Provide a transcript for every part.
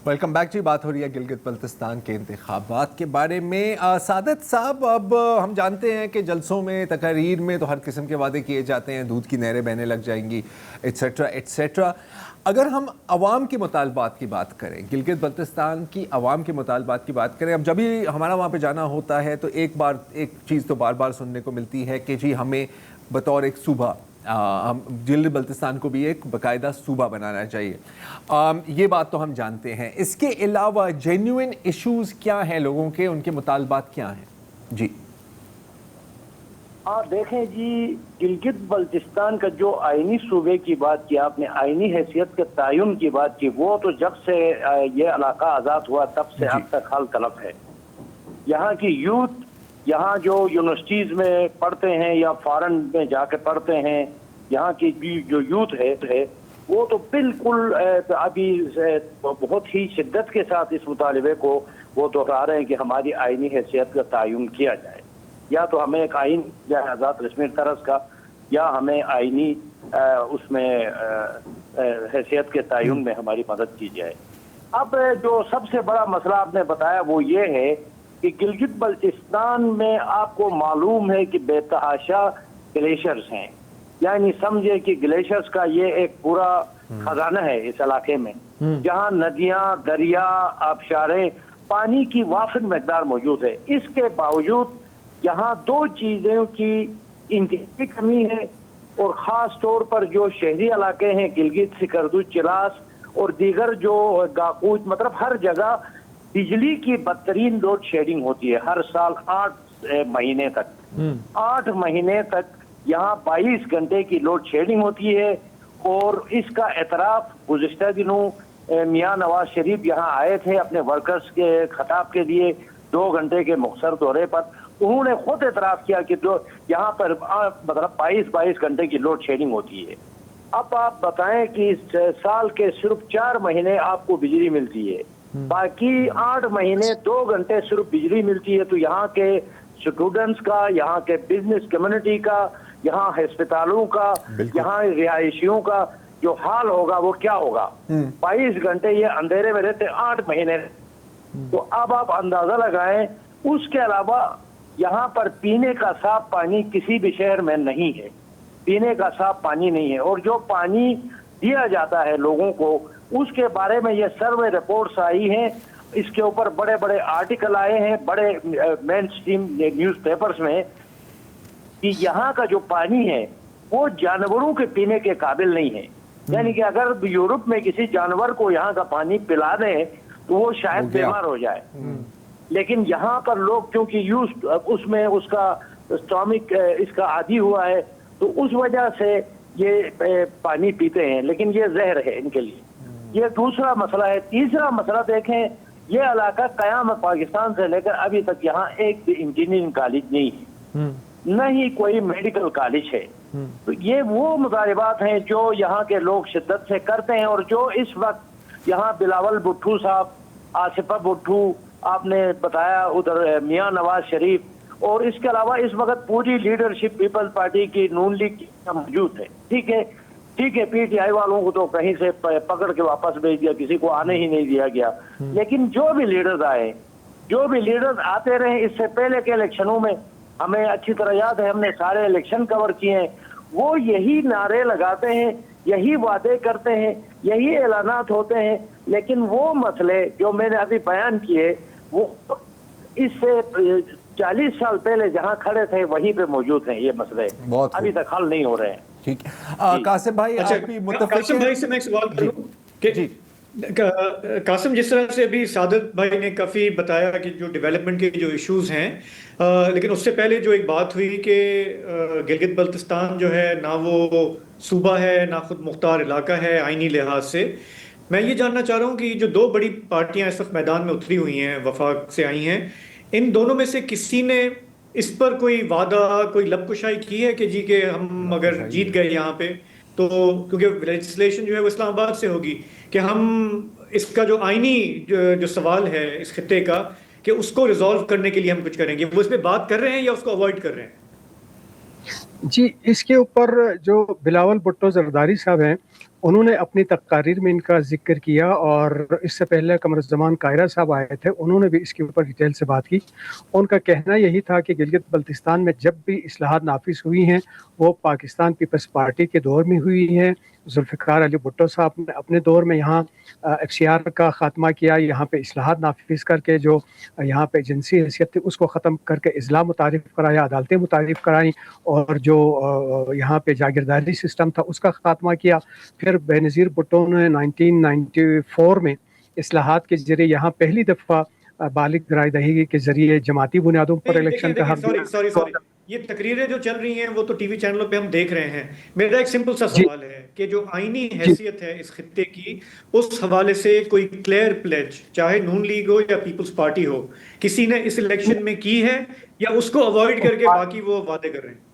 Welcome back جی. بات ہو رہی ہے گلگت بلتستان کے انتخابات کے بارے میں. سعادت صاحب، اب ہم جانتے ہیں کہ جلسوں میں، تقاریر میں تو ہر قسم کے وعدے کیے جاتے ہیں، دودھ کی نہریں بہنے لگ جائیں گی، ایٹسیٹرا ایٹسیٹرا. اگر ہم عوام کے مطالبات کی بات کریں، گلگت بلتستان کی عوام کے مطالبات کی بات کریں، اب جب بھی ہمارا وہاں پہ جانا ہوتا ہے تو ایک چیز تو بار بار سننے کو ملتی ہے کہ جی ہمیں بطور ایک صوبہ، گلگت بلتستان کو بھی ایک باقاعدہ صوبہ بنانا چاہیے. یہ بات تو ہم جانتے ہیں. اس کے علاوہ جینوئن ایشوز کیا ہیں لوگوں کے، ان کے مطالبات کیا ہیں؟ جی آپ دیکھیں جی، گلگت بلتستان کا جو آئینی صوبے کی بات کی آپ نے، آئینی حیثیت کے تعین کی بات کی، وہ تو جب سے یہ علاقہ آزاد ہوا تب سے اب تک حال طلب ہے. یہاں کی یوتھ، یہاں جو یونیورسٹیز میں پڑھتے ہیں یا فارن میں جا کے پڑھتے ہیں، یہاں کی جو یوتھ ہے وہ تو بالکل ابھی بہت ہی شدت کے ساتھ اس مطالبے کو وہ دہرا رہے ہیں کہ ہماری آئینی حیثیت کا تعین کیا جائے. یا تو ہمیں ایک آئین یا آزاد رسمی طرز کا، یا ہمیں آئینی اس میں حیثیت کے تعین میں ہماری مدد کی جائے. اب جو سب سے بڑا مسئلہ آپ نے بتایا وہ یہ ہے کہ گلگت بلتستان میں آپ کو معلوم ہے کہ بے تحاشا گلیشیئرز ہیں. یعنی سمجھے کہ گلیشیئرز کا یہ ایک پورا خزانہ ہے اس علاقے میں، جہاں ندیاں، دریا، آبشاریں، پانی کی وافر مقدار موجود ہے. اس کے باوجود یہاں دو چیزوں کی انتہائی کمی ہے، اور خاص طور پر جو شہری علاقے ہیں، گلگت، سکردو، چلاس اور دیگر جو گاکوچ، مطلب ہر جگہ بجلی کی بدترین لوڈ شیڈنگ ہوتی ہے ہر سال 8 مہینے تک. 8 مہینے تک یہاں 22 گھنٹے کی لوڈ شیڈنگ ہوتی ہے. اور اس کا اعتراف گزشتہ دنوں میاں نواز شریف یہاں آئے تھے اپنے ورکرز کے خطاب کے لیے 2 گھنٹے کے مختصر دورے پر. انہوں نے خود اعتراف کیا کہ جو یہاں پر مطلب 22 گھنٹے کی لوڈ شیڈنگ ہوتی ہے. اب آپ بتائیں کہ سال کے صرف 4 مہینے آپ کو بجلی ملتی ہے، باقی 8 مہینے 2 گھنٹے صرف بجلی ملتی ہے. تو یہاں کے اسٹوڈنٹس کا، یہاں کے بزنس کمیونٹی کا، یہاں ہسپتالوں کا، یہاں رہائشیوں کا جو حال ہوگا وہ کیا ہوگا؟ 22 گھنٹے یہ اندھیرے میں رہتے 8 مہینے. تو اب آپ اندازہ لگائیں. اس کے علاوہ یہاں پر پینے کا صاف پانی کسی بھی شہر میں نہیں ہے، پینے کا صاف پانی نہیں ہے. اور جو پانی دیا جاتا ہے لوگوں کو، اس کے بارے میں یہ سروے رپورٹس آئی ہیں، اس کے اوپر بڑے بڑے آرٹیکل آئے ہیں بڑے مین سٹریم نیوز پیپرز میں، کہ یہاں کا جو پانی ہے وہ جانوروں کے پینے کے قابل نہیں ہے. یعنی کہ اگر یورپ میں کسی جانور کو یہاں کا پانی پلا دیں تو وہ شاید بیمار ہو جائے. لیکن یہاں پر لوگ کیونکہ اس میں اس کا اسٹامک اس کا عادی ہوا ہے، تو اس وجہ سے یہ پانی پیتے ہیں، لیکن یہ زہر ہے ان کے لیے. یہ دوسرا مسئلہ ہے. تیسرا مسئلہ دیکھیں، یہ علاقہ قیام پاکستان سے لے کر ابھی تک یہاں ایک بھی انجینئرنگ کالج نہیں ہے، نہ ہی کوئی میڈیکل کالج ہے. تو یہ وہ مطالبات ہیں جو یہاں کے لوگ شدت سے کرتے ہیں، اور جو اس وقت یہاں بلاول بھٹو صاحب، آصفہ بھٹو آپ نے بتایا، ادھر میاں نواز شریف، اور اس کے علاوہ اس وقت پوری لیڈرشپ پیپلز پارٹی کی، نون لیگ کی موجود ہے. ٹھیک ہے پی ٹی آئی والوں کو تو کہیں سے پکڑ کے واپس بھیج دیا، کسی کو آنے ہی نہیں دیا گیا. لیکن جو بھی لیڈرز آئے، جو بھی لیڈرز آتے رہے اس سے پہلے کے الیکشنوں میں، ہمیں اچھی طرح یاد ہے، ہم نے سارے الیکشن کور کیے ہیں، وہ یہی نعرے لگاتے ہیں، یہی وعدے کرتے ہیں، یہی اعلانات ہوتے ہیں. لیکن وہ مسئلے جو میں نے ابھی بیان کیے، وہ اس سے 40 سال پہلے جہاں کھڑے تھے وہیں پہ موجود ہیں. یہ مسئلے ابھی تک حل نہیں ہو رہے ہیں. ٹھیک. قاسم بھائی، آپ بھی متفق ہیں؟ قاسم بھائی سے میں ایک سوال کروں کہ قاسم، جس طرح سے ابھی سعادت بھائی نے کافی بتایا کہ جو ڈیولپمنٹ کے جو ایشوز ہیں، لیکن اس سے پہلے جو ایک بات ہوئی کہ گلگت بلتستان جو ہے نہ وہ صوبہ ہے نہ خود مختار علاقہ ہے آئینی لحاظ سے. میں یہ جاننا چاہ رہا ہوں کہ جو 2 بڑی پارٹیاں اس وقت میدان میں اتری ہوئی ہیں، وفاق سے آئی ہیں، ان دونوں میں سے کسی نے اس پر کوئی وعدہ، کوئی لب کشائی کی ہے کہ جی کہ ہم اگر جیت گئے یہاں پہ تو، کیونکہ لیجسلیشن جو ہے وہ اسلام آباد سے ہوگی، کہ ہم اس کا جو آئینی جو سوال ہے اس خطے کا، کہ اس کو ریزالو کرنے کے لیے ہم کچھ کریں گے، وہ اس پہ بات کر رہے ہیں یا اس کو اوائڈ کر رہے ہیں؟ جی، اس کے اوپر جو بلاول بھٹو زرداری صاحب ہیں انہوں نے اپنی تقاریر میں ان کا ذکر کیا، اور اس سے پہلے قمرالزمان قاہرہ صاحب آئے تھے، انہوں نے بھی اس کے اوپر ڈیٹیل سے بات کی۔ ان کا کہنا یہی تھا کہ گلگت بلتستان میں جب بھی اصلاحات نافذ ہوئی ہیں وہ پاکستان پیپلز پارٹی کے دور میں ہوئی ہیں۔ ذوالفقار علی بھٹو صاحب نے اپنے دور میں یہاں ایف سی آر کا خاتمہ کیا، یہاں پہ اصلاحات نافذ کر کے جو یہاں پہ جنسی حیثیت تھی اس کو ختم کر کے اضلاع متعارف کرایا، عدالتیں متعارف کرائیں، اور جو یہاں پہ جاگیرداری سسٹم تھا اس کا خاتمہ کیا۔ پھر بے نظیر بھٹو نے 1994 میں اصلاحات کے ذریعے یہاں پہلی دفعہ بالغ رائے دہی کے ذریعے جماعتی بنیادوں پر الیکشن کا حق دیا۔ سوری، یہ تقریریں جو چل رہی ہیں وہ تو ٹی وی چینلوں پہ ہم دیکھ رہے ہیں۔ میرا ایک سمپل سا جی سوال ہے کہ جو آئینی حیثیت ہے اس خطے کی، اس حوالے سے کوئی کلیئر پلیج، چاہے نون لیگ ہو یا پیپلز پارٹی ہو، کسی نے اس الیکشن میں کی ہے یا اس کو اوائڈ کر کے باقی وہ وعدے کر رہے ہیں؟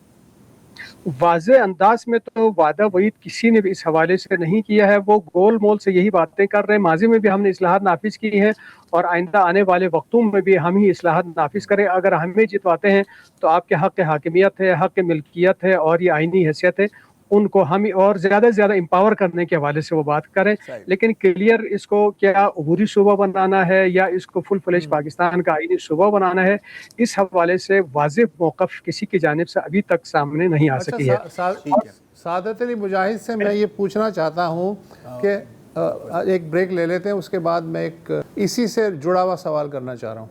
واضح انداز میں تو وعدہ وعید کسی نے بھی اس حوالے سے نہیں کیا ہے، وہ گول مول سے یہی باتیں کر رہے ہیں۔ ماضی میں بھی ہم نے اصلاحات نافذ کی ہیں اور آئندہ آنے والے وقتوں میں بھی ہم ہی اصلاحات نافذ کریں۔ اگر ہمیں جتواتے ہیں تو آپ کے حق حاکمیت ہے، حق ملکیت ہے اور یہ آئینی حیثیت ہے، ان کو ہم اور زیادہ سے زیادہ امپاور کرنے کے حوالے سے وہ بات کریں، لیکن کلیئر اس کو کیا عبوری صوبہ بنانا ہے یا اس کو فل فلیج پاکستان کا آئینی صوبہ بنانا ہے، اس حوالے سے واضح موقف کسی کی جانب سے ابھی تک سامنے نہیں آ سکی ہے۔ سعادت علی مجاہد سے میں یہ پوچھنا چاہتا ہوں کہ ایک بریک لے لیتے ہیں، اس کے بعد میں ایک اسی سے جڑا ہوا سوال کرنا چاہ رہا ہوں۔